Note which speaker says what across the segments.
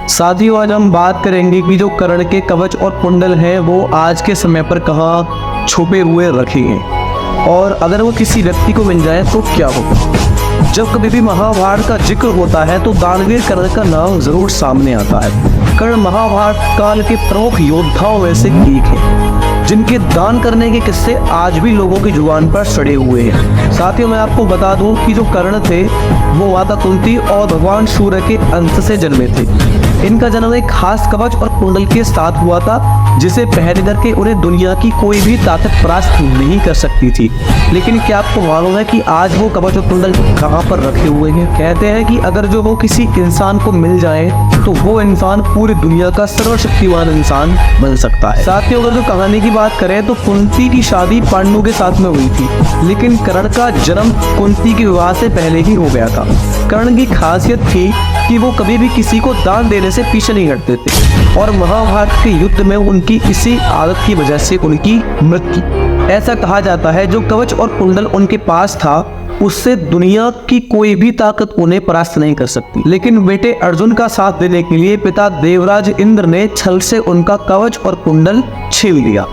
Speaker 1: साथियों, आज हम बात करेंगे कि जो कर्ण के कवच और कुंडल हैं वो आज के समय पर कहाँ छुपे हुए रखे हैं और अगर वो किसी व्यक्ति को मिल जाए तो क्या होगा। जब कभी भी महाभारत का जिक्र होता है तो दानवीर कर्ण का नाम जरूर सामने आता है। कर्ण महाभारत काल के प्रमुख योद्धाओं में से एक है, जिनके दान करने के किस्से आज भी लोगों की जुबान पर सड़े हुए हैं। साथियों, मैं आपको बता दूं कि जो कर्ण थे वो माता कुंती और भगवान सूर्य के अंश से जन्मे थे। इनका जन्म एक खास कवच और कुंडल के साथ हुआ था, जिसे पहन करके उन्हें दुनिया की कोई भी ताकत परास्त नहीं कर सकती थी। लेकिन क्या आपको मालूम है कि आज वो कवच और कुंडल कहाँ पर रखे हुए हैं? कहते हैं कि अगर जो वो किसी इंसान को मिल जाए तो वो इंसान पूरी दुनिया का सर्वशक्तिमान इंसान बन सकता है। साथियों, अगर जो कहानी की बात करें तो कुंती की शादी पांडु के साथ में हुई थी, लेकिन कर्ण का जन्म कुंती के विवाह से पहले ही हो गया था। कर्ण की खासियत थी कि वो कभी भी किसी को दान देने से पीछे नहीं हटते थे और महाभारत के युद्ध में उनकी इसी आदत की वजह से उनकी मृत्यु। ऐसा कहा जाता है जो कवच और कुंडल उनके पास था उससे दुनिया की कोई भी ताकत उन्हें परास्त नहीं कर सकती। लेकिन बेटे अर्जुन का साथ देने के लिए पिता देवराज इंद्र ने छल से उनका कवच और कुंडल छीन लिया।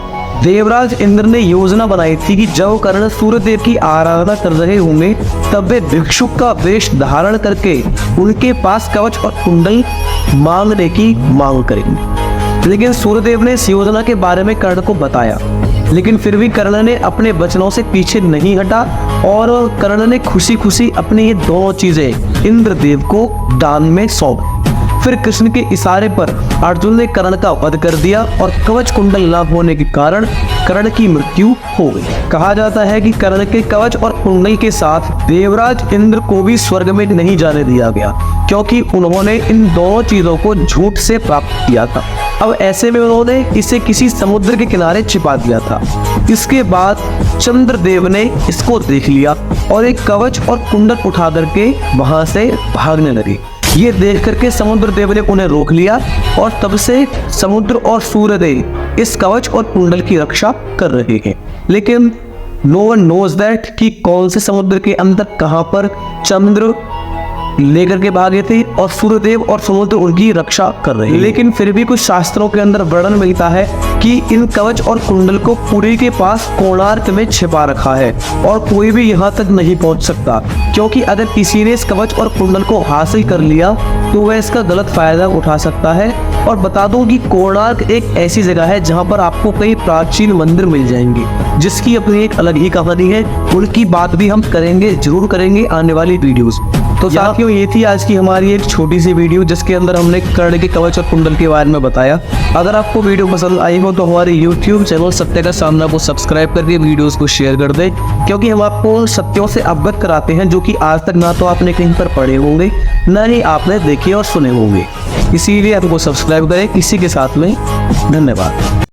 Speaker 1: देवराज इंद्र ने योजना बनाई थी कि जब कर्ण सूर्यदेव की आराधना कर रहे होंगे तब वे भिक्षुक का वेश धारण करके उनके पास कवच और कुंडल मांगने की मांग करेंगे। लेकिन सूर्यदेव ने इस योजना के बारे में कर्ण को बताया, लेकिन फिर भी कर्ण ने अपने वचनों से पीछे नहीं हटा और कर्ण ने खुशी खुशी अपनी ये दोनों चीजें इंद्रदेव को दान में सौंप। फिर कृष्ण के इशारे पर अर्जुन ने कर्ण का वध कर दिया और कवच कुंडल न होने के कारण कर्ण की मृत्यु हो गई। कहा जाता है कि कर्ण के कवच और कुंडल के साथ देवराज इंद्र को भी स्वर्ग में नहीं जाने दिया गया, क्योंकि उन्होंने इन दोनों चीजों को झूठ से प्राप्त किया था। अब ऐसे में उन्होंने इसे किसी समुद्र के किनारे छिपा दिया था। इसके बाद चंद्रदेव ने इसको देख लिया और एक कवच और कुंडल उठा करके वहां से भागने लगे। ये देख करके समुद्र देव ने उन्हें रोक लिया और तब से समुद्र और सूर्यदेव इस कवच और कुंडल की रक्षा कर रहे हैं। लेकिन नो वन नोज दैट कि कौन से समुद्र के अंदर कहां पर चंद्र लेकर के भागे थे और सूर्यदेव और समुद्र उनकी रक्षा कर रहे हैं। लेकिन फिर भी कुछ शास्त्रों के अंदर वर्णन मिलता है कि इन कवच और कुंडल को पुरी के पास कोणार्क में छिपा रखा है और कोई भी यहाँ तक नहीं पहुँच सकता, क्योंकि अगर किसी ने इस कवच और कुंडल को हासिल कर लिया तो वह इसका गलत फायदा उठा सकता है। और बता दूं कि कोणार्क एक ऐसी जगह है जहाँ पर आपको कई प्राचीन मंदिर मिल जाएंगे, जिसकी अपनी एक अलग ही कहानी है। उनकी बात भी हम जरूर करेंगे आने वाली वीडियोस। तो साथियों, ये थी आज की हमारी एक छोटी सी वीडियो जिसके अंदर हमने कर्ण के कवच और कुंडल के बारे में बताया। अगर आपको वीडियो पसंद आई हो तो हमारे YouTube चैनल सत्य का सामना को सब्सक्राइब करके वीडियोस को शेयर कर दें, क्योंकि हम आपको सत्यों से अवगत कराते हैं जो कि आज तक ना तो आपने कहीं पर पढ़े होंगे ना ही आपने देखे और सुने होंगे। इसीलिए आपको सब्सक्राइब करें। इसी के साथ में धन्यवाद।